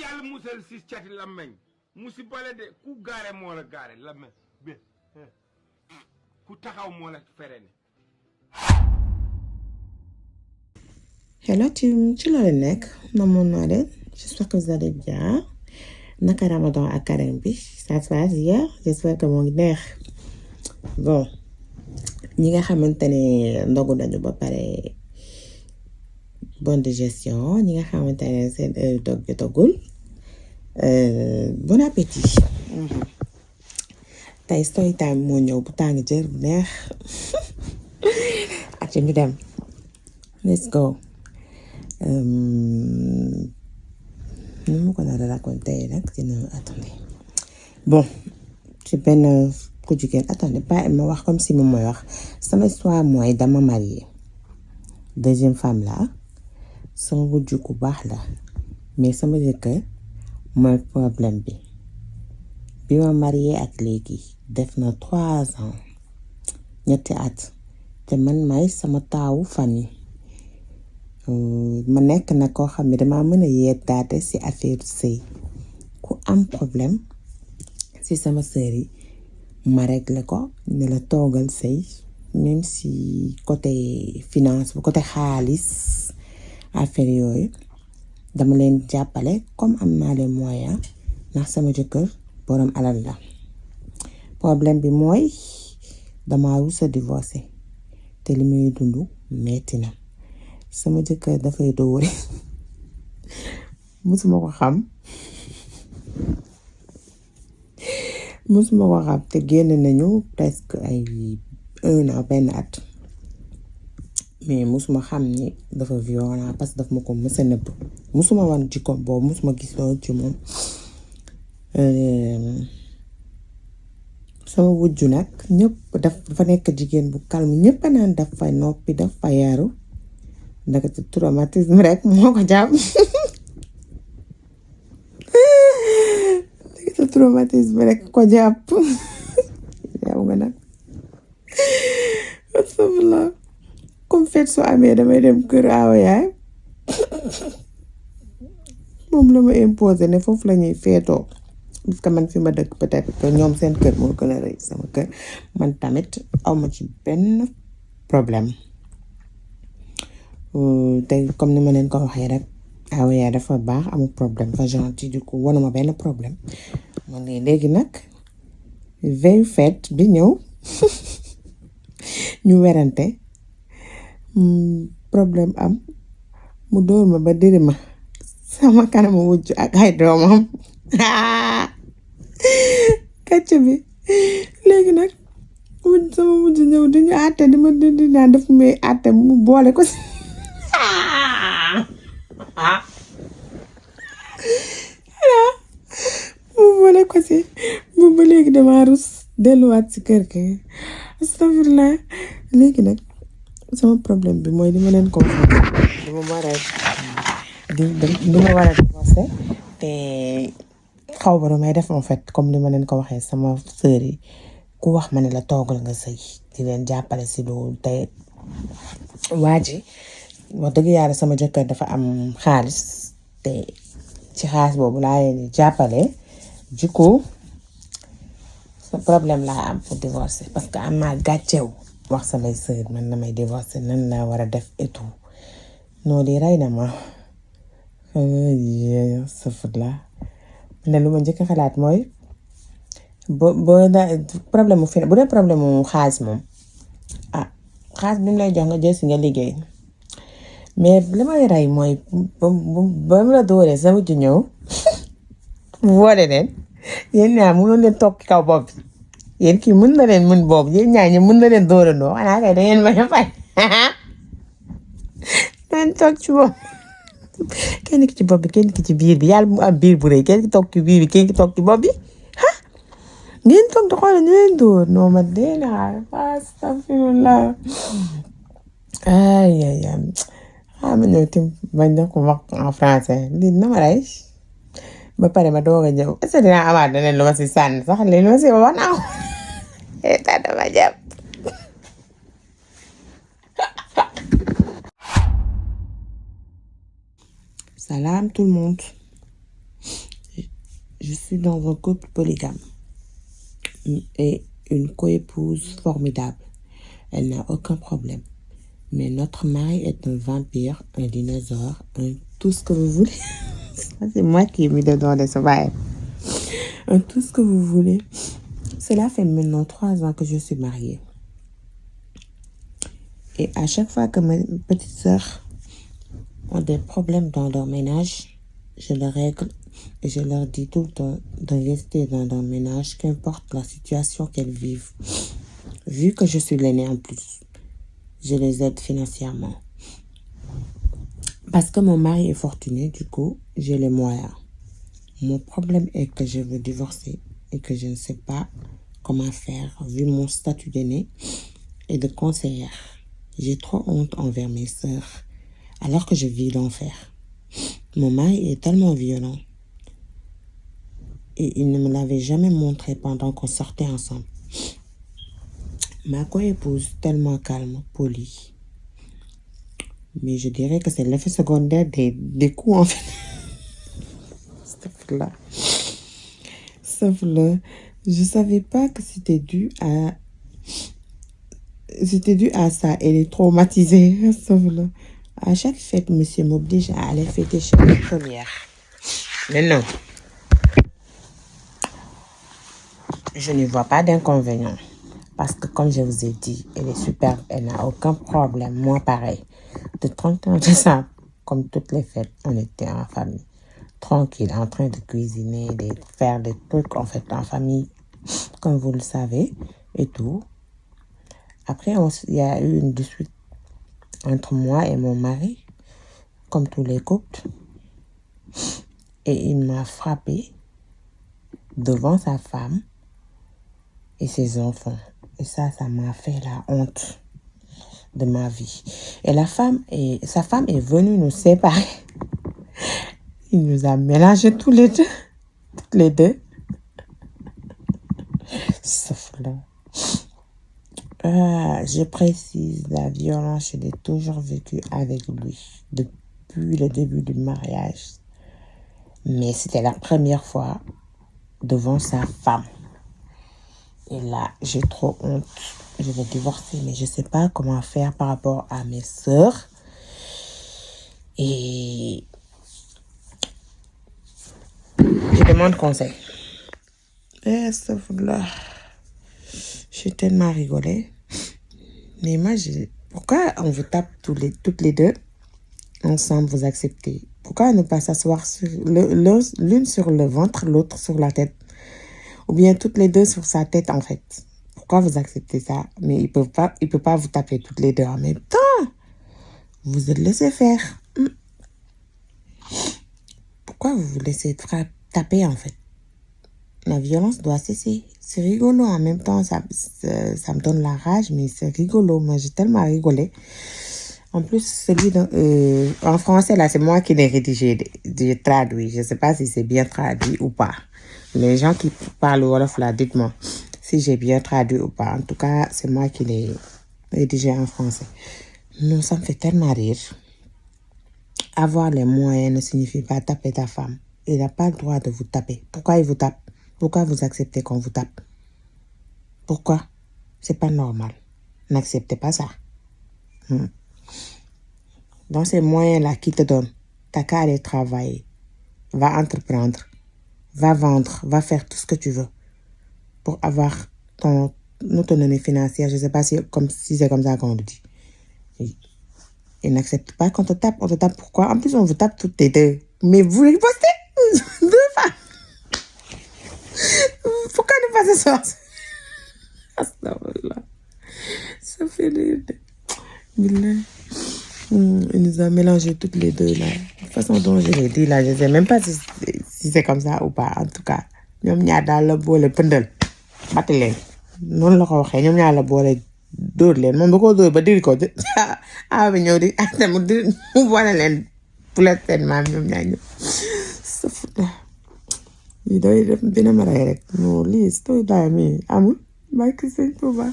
yàlla musal si cati làmmeñ musi bale de ku gaare moo la gaare làmmeñ bi ku taxaw moo la ferene. Hello team, ci la nekk namoon naa leen, j'espère que vous allez bien. Naka Ramadan ak Carême bi ça se passe bien, j'espère que moo ngi neex. Bon ñi nga xamante ne ndogu nañu ba pare bonne digestion, ñi nga xamante ne seen heure dog jotagul bon appétit. Tey story time moo ñëw bu tàng jër bu neex ak ci ñu dem, let's go. Nu ma ko nar a raconter nag dina attendez bon ci benn ku jigéen attendez pas ma wax comme si moom mooy wax sama histoire mooy dama marié deuxième femme la sama wujju ku baax la mais sama jëkkër mooy problème bi ma marié ak léegi def na 3 ans ñetti at te man may sama taawu famille. Ma nekk na koo xam ne dama mën a yeetaate ci affaire sëy ku am problème ci sama sœur yi ma régler ko ne la toogal sëy même si côté finance bu côté xaalis affaire yooyu dama leen jàppale comme am naa les moyens ndax sama jëkkër borom alal la. Problème bi mooy dama rus a divorcé te li muy dund metti na. Sama jëkkër dafay dóore musuma ko xam te génn nañu presque ay 1 an benn at mais musuma xam ni dafa violent parce que daf ma ko mës a nëbb musuma wan jikko boobu musuma gis loolu ci moom. sama wujju nag ñëpp dafa nekk jigéen bu calme ñëpp naan dafa noppi dafa yaru ndax traumatisme rek moo ko jàpp ndax traumatisme rek ko jàpp yow nga nag astafurlah comme fait soo amee damay dem kër aawa yaay moom la ma imposé ne foofu la ñuy feetoo parce que man fi ma dëkk peut-être que ñoom seen kër moo gën a rëy sama kër man tamit awma ci benn problème. Te comme ni ma leen ko waxee rek aawa yaay dafa baax amul problème fa gentil du coup wanuma benn problème man léegi nag veille fête bi ñëw ñu werante problème am mu dóor ma ba diri ma sama kanama wujj ak ay doomam kàcc bi léegi nag sama wujj ñëw di ñu àtte di ma di naan daf may àtte mu boole ko si mu boole ko si mu ba léegi dama rus delluwaat si kër gi astafurlah. Léegi nag sama problème bi mooy li ma leen ko waxee dama war a divorcer te xaw ba damay def en fait comme li ma leen ko waxee sama sœur yi ku wax ma ne la toogal nga sëy di leen jàppale si loolu te waa ji wax dëgg yàlla sama jëkkër dafa am xaalis te ci xaalis boobu laa leen di jàppale du coup sa problème laa am pour divorcer parce que am naa gàccew wax samay sœur man damay divorcer nan laa war a def et tout noonu di rey na ma safut la ne lu ma njëkk a xalaat mooy boo problème mu fi bu dee problème mu xaalis moom xaalis bi mu lay jox nga jël si nga liggéey mais li may rey mooy ba mu la dóoree sama ju ñëw mu boole leen yéen ñaar mënoon leen toog ci kaw bopp bi yéen kii mën na leen mën boobu yéen ñaar ñi mën na leen dóorandoo xanaa kay da ngeen bañ a fay leen toog ci bopp kenn ki ci bopp bi kenn ki ci biir bi yàlla mu am biir bu rëy kenn ki toog ci biir bi kenn ki toog ci bopp bi ngeen toog di xool ñu leen dóor non ma dee naa astafirullah ay ma ñëw tim bañ def ko wax en français lii na ma rey ba pare ma doog a ñëw est-ce que dinaa amaat leneen lu ma si sànni sax léegi lu ma si wax naa ko dama jàpp Salam tout le monde. je suis dans un couple polygame et une coépouse formidable. Elle n'a aucun problème. Mais notre mari est un vampire, un dinosaure, tout ce que vous voulez. Ça, c'est moi qui ai mis dedans des sauvages. Tout ce que vous voulez. Cela fait maintenant 3 ans que je suis mariée. Et à chaque fois que mes petites sœurs ont des problèmes dans leur ménage, je les règle et je leur dis tout le temps de rester dans leur ménage, qu'importe la situation qu'elles vivent. Vu que je suis l'aînée en plus, je les aide financièrement. Parce que mon mari est fortuné, du coup, j'ai les moyens. Mon problème est que je veux divorcer et que je ne sais pas comment faire vu mon statut d'aînée et de conseillère. J'ai trop honte envers mes sœurs alors que je vis l'enfer. Mon mari est tellement violent et il ne me l'avait jamais montré pendant qu'on sortait ensemble. Ma coépouse tellement calme, polie. Mais je dirais que c'est l'effet secondaire des coups en fait. Sauf là, je savais pas que c'était dû à ça. Elle est traumatisée. Sauf là. À chaque fête, monsieur m'oblige à aller fêter chez la première. Mais non. Je ne vois pas d'inconvénient. Parce que comme je vous ai dit, elle est superbe. Elle n'a aucun problème. Moi, pareil. De 30 ans de ça, comme toutes les fêtes, on était en famille. Tranquille, en train de cuisiner, de faire des trucs en fait en famille, comme vous le savez, et tout. Après, il y a eu une dispute entre moi et mon mari, comme tous les couples. Et il m'a frappé devant sa femme et ses enfants. Et ça m'a fait la honte de ma vie. Et sa femme est venue nous séparer. Il nous a mélangés tous les deux. Toutes les deux. Sauf là. Je précise, la violence, je l'ai toujours vécue avec lui. Depuis le début du mariage. Mais c'était la première fois devant sa femme. Et là, j'ai trop honte. Je vais divorcer, mais je ne sais pas comment faire par rapport à mes sœurs. Et je demande conseil. Sauf là, j'ai tellement rigolé. Mais moi, pourquoi on vous tape toutes les deux ensemble, vous acceptez? Pourquoi ne pas s'asseoir l'une sur le ventre, l'autre sur la tête? Ou bien toutes les deux sur sa tête, en fait. Pourquoi vous acceptez ça? Mais il peut pas vous taper toutes les deux en même temps. Vous êtes laissé faire. Pourquoi vous vous laissez taper, en fait? La violence doit cesser. C'est rigolo. En même temps, ça me donne la rage, mais c'est rigolo. Moi, j'ai tellement rigolé. En plus, en français, là, c'est moi qui l'ai rédigé. J'ai traduit. Je ne sais pas si c'est bien traduit ou pas. Les gens qui parlent Wolof, là, dites-moi si j'ai bien traduit ou pas. En tout cas, c'est moi qui l'ai rédigé en français. Non, ça me fait tellement rire. Avoir les moyens ne signifie pas taper ta femme. Il n'a pas le droit de vous taper. Pourquoi il vous tape? Pourquoi vous acceptez qu'on vous tape? Pourquoi? C'est pas normal. N'acceptez pas ça. Dans ces moyens-là qui te donnent, t'as qu'à aller travailler. Va entreprendre. Va vendre. Va faire tout ce que tu veux. Pour avoir ton autonomie financière. Je ne sais pas si c'est comme ça qu'on le dit. Et n'accepte pas qu'on te tape. On te tape pourquoi? En plus, on vous tape toutes les deux. Mais vous ripostez deux fois. Pourquoi ne pas s'asseoir? Astagfirullah. Ça fait rire. Il nous a mélangé toutes les deux là. De toute façon dont je l'ai dit là, je ne sais même pas si c'est comme ça ou pas. En tout cas, ñoom ñaar daal la boole pëndal batti leen noonu la ko waxee ñoom ñaar la boole dóor leen moom da koo dóor ba diri ko bi ñëw di mu boole leen pulet seen maam ñoom ñaar ñëpp saf la lii day def dina ma rey rek non lii story time mi amul barki Sëñ Tuuba